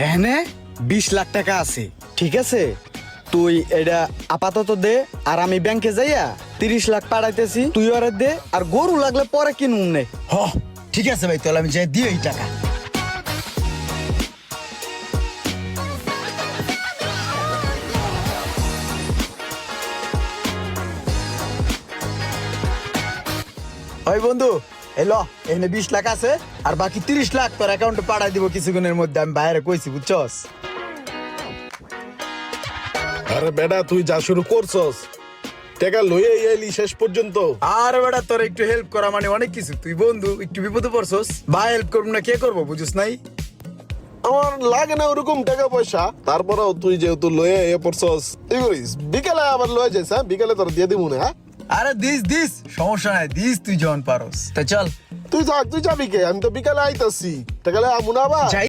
এখানে 20 লাখ টাকা আছে, ঠিক আছে? তুই এটা আপাতত দে, আর আমি ব্যাংকে যাইয়া 30 লাখ পাঠাইতেছি, তুই ওরে দে, আর গরু লাগলে পরে কিনুম নে। হ ঠিক আছে ভাই, তাহলে আমি যাই দিই এই টাকা। ওই বন্ধু, এলো এখানে 20 লাখ আছে, আর বাকি 30 লাখ তোর অ্যাকাউন্টে পাঠাই দিব কিছুক্ষণের মধ্যে। আমি বাইরে কইছি, বুঝছস? আরে বেটা তুই যা শুরু করছস, টাকা লইয়ে এলি শেষ পর্যন্ত। আর বেটা তোর একটু হেল্প করা মানে অনেক কিছু। তুই বন্ধু, একটু বিপদে পড়ছস, ভাই হেল্প করবো না কে করবো, বুঝছ নাই? আমার লাগে না ওরকম টাকা পয়সা, তারপরেও তুই যেহেতু লয়ে এ পড়ছস, তুই করিস বিকেলে আবার লয়ে যাইস। হ্যাঁ, বিকেলে তোর দিয়ে দিব না। হ্যাঁ, আরে দিস সমস্যা নাই, দিস তুই যখন পারস। তা চল তুই যাবি কে? আমি তো বিকেলে আইতাছি, টাকা লয়ে আমু না আবার।